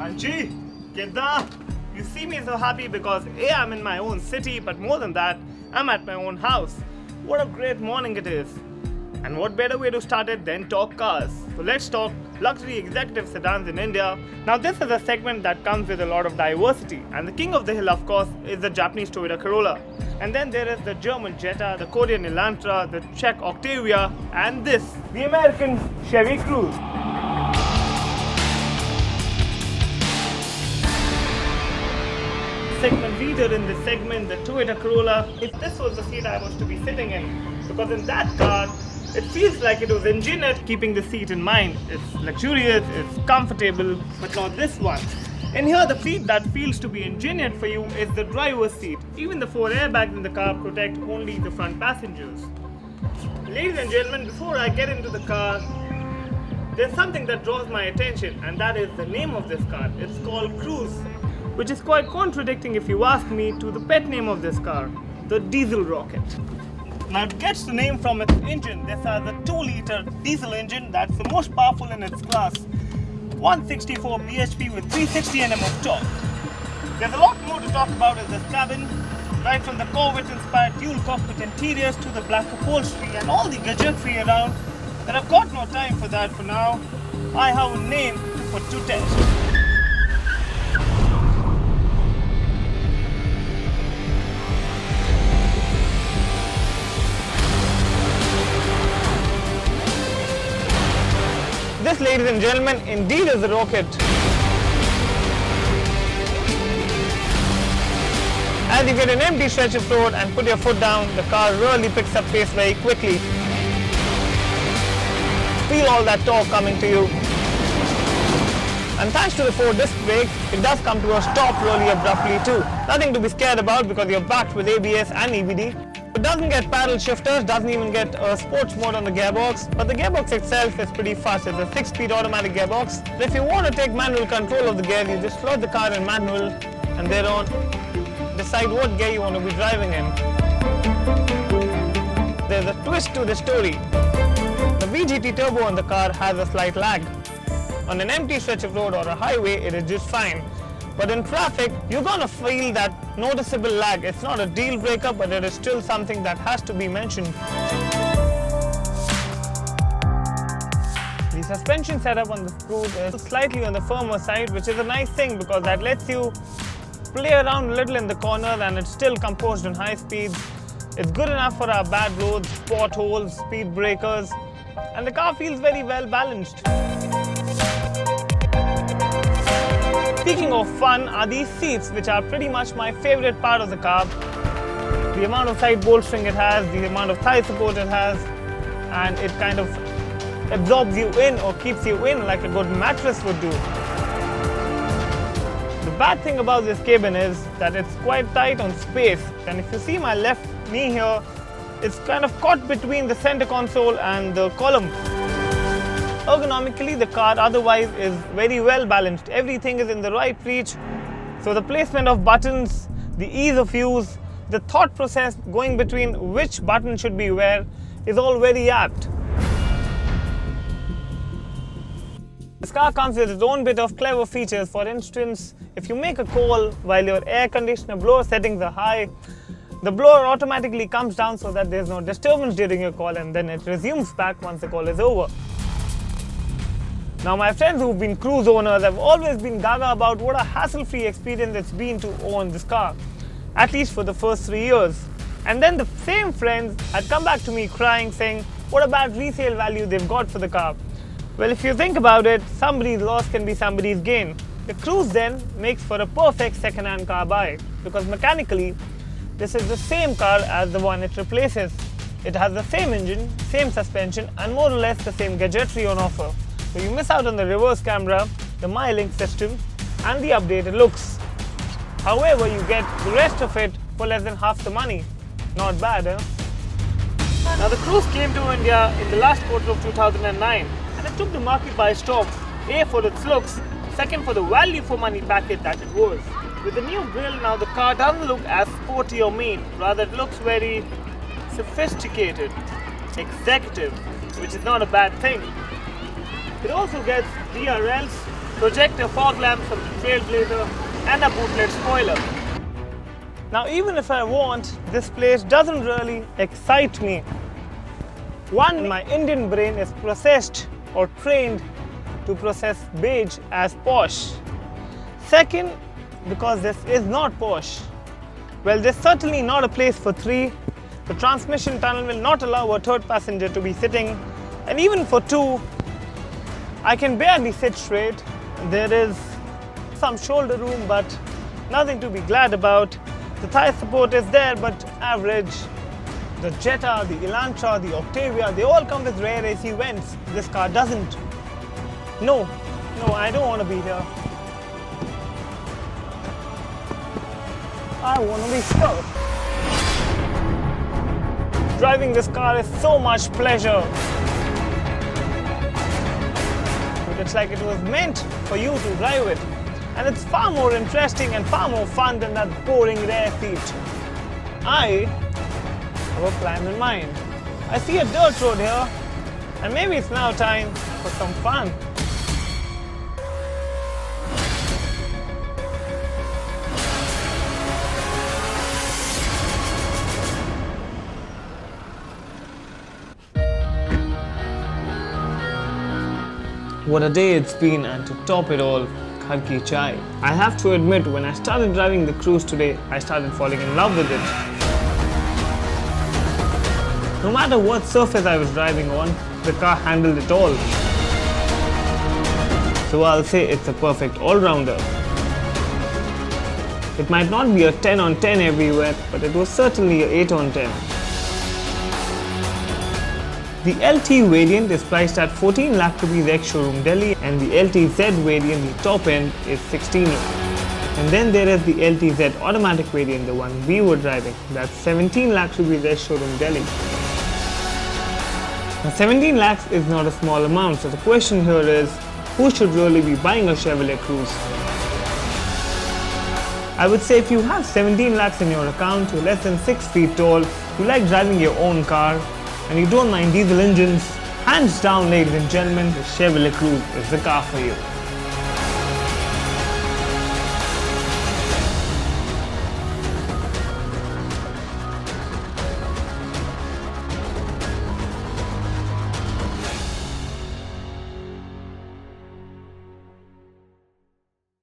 Anji, Kedda, you see me so happy because A, I'm in my own city, but more than that, I'm at my own house. What a great morning it is. And what better way to start it than talk cars. So let's talk luxury executive sedans in India. Now this is a segment that comes with a lot of diversity, and the king of the hill of course is the Japanese Toyota Corolla. And then there is the German Jetta, the Korean Elantra, the Czech Octavia, and this, the American Chevy Cruze. Segment leader in this segment, the Toyota Corolla. If this was the seat I was to be sitting in, because in that car, it feels like it was engineered keeping the seat in mind. It's luxurious, it's comfortable, but not this one. And here the seat that feels to be engineered for you is the driver's seat. Even the 4 airbags in the car protect only the front passengers. Ladies and gentlemen, before I get into the car, there's something that draws my attention, and that is the name of this car. It's called Cruze, which is quite contradicting if you ask me to the pet name of this car, the diesel rocket. Now it gets the name from its engine. This has a 2-liter diesel engine that's the most powerful in its class. 164 bhp with 360 Nm of torque. There's a lot more to talk about in this cabin, right from the Corvette-inspired dual cockpit interiors to the black upholstery and all the gadgetry around. But I've got no time for that for now. I have a name to put to test. This, ladies and gentlemen, indeed is a rocket. As you get an empty stretch of road and put your foot down, the car really picks up pace very quickly. Feel all that torque coming to you. And thanks to the 4-disc brake, it does come to a stop really abruptly too. Nothing to be scared about because you're backed with ABS and EBD. It doesn't get paddle shifters, doesn't even get a sports mode on the gearbox, but the gearbox itself is pretty fast. It's a 6-speed automatic gearbox. So if you want to take manual control of the gear, you just float the car in manual and thereon decide what gear you want to be driving in. There's a twist to the story. The VGT turbo on the car has a slight lag. On an empty stretch of road or a highway, it is just fine. But in traffic, you're gonna feel that noticeable lag. It's not a deal breaker, but it is still something that has to be mentioned. The suspension setup on the Cruze is slightly on the firmer side, which is a nice thing because that lets you play around a little in the corner and it's still composed on high speeds. It's good enough for our bad roads, potholes, speed breakers, and the car feels very well balanced. Speaking of fun are these seats, which are pretty much my favorite part of the car. The amount of side bolstering it has, the amount of thigh support it has, and it kind of absorbs you in or keeps you in like a good mattress would do. The bad thing about this cabin is that it's quite tight on space, and if you see my left knee here, it's kind of caught between the center console and the column. Ergonomically, the car otherwise is very well balanced. Everything is in the right reach. So the placement of buttons, the ease of use, the thought process going between which button should be where is all very apt. This car comes with its own bit of clever features. For instance, if you make a call while your air conditioner blower settings are high, the blower automatically comes down so that there's no disturbance during your call, and then it resumes back once the call is over. Now my friends who've been Cruze owners have always been gaga about what a hassle-free experience it's been to own this car, at least for the first 3 years. And then the same friends had come back to me crying saying what a bad resale value they've got for the car. Well, if you think about it, somebody's loss can be somebody's gain. The Cruze then makes for a perfect second-hand car buy because mechanically this is the same car as the one it replaces. It has the same engine, same suspension and more or less the same gadgetry on offer. So you miss out on the reverse camera, the MyLink system and the updated looks. However, you get the rest of it for less than half the money. Not bad, eh? Now the Cruze came to India in the last quarter of 2009 and it took the market by storm. A, for its looks, second for the value for money package that it was. With the new grille now the car doesn't look as sporty or mean, rather it looks very sophisticated, executive, which is not a bad thing. It also gets DRLs, projector fog lamps from the Trailblazer, and a bootlet spoiler. Now even if I want, this place doesn't really excite me. One, my Indian brain is processed or trained to process beige as posh. Second, because this is not posh. Well, there's certainly not a place for three. The transmission tunnel will not allow a third passenger to be sitting. And even for two, I can barely sit straight. There is some shoulder room, but nothing to be glad about. The thigh support is there, but average. The Jetta, the Elantra, the Octavia, they all come with rear AC vents. This car doesn't. No, I don't want to be here. I want to be stuck. Driving this car is so much pleasure. It's like it was meant for you to drive it. And it's far more interesting and far more fun than that boring rear seat. I have a plan in mind. I see a dirt road here, and maybe it's now time for some fun. What a day it's been, and to top it all, ghar ki chai. I have to admit, when I started driving the Cruze today, I started falling in love with it. No matter what surface I was driving on, the car handled it all. So I'll say it's a perfect all-rounder. It might not be a 10 on 10 everywhere, but it was certainly a 8 on 10. The LT variant is priced at 14 lakh rupees ex-showroom Delhi, and the LTZ variant, the top end, is 16 lakh. And then there is the LTZ automatic variant, the one we were driving. That's 17 lakh rupees ex-showroom Delhi. Now 17 lakhs is not a small amount, so the question here is, who should really be buying a Chevrolet Cruze? I would say if you have 17 lakhs in your account, you're less than 6 feet tall, you like driving your own car, and you don't mind diesel engines, hands down, ladies and gentlemen, the Chevrolet Cruze is the car for you.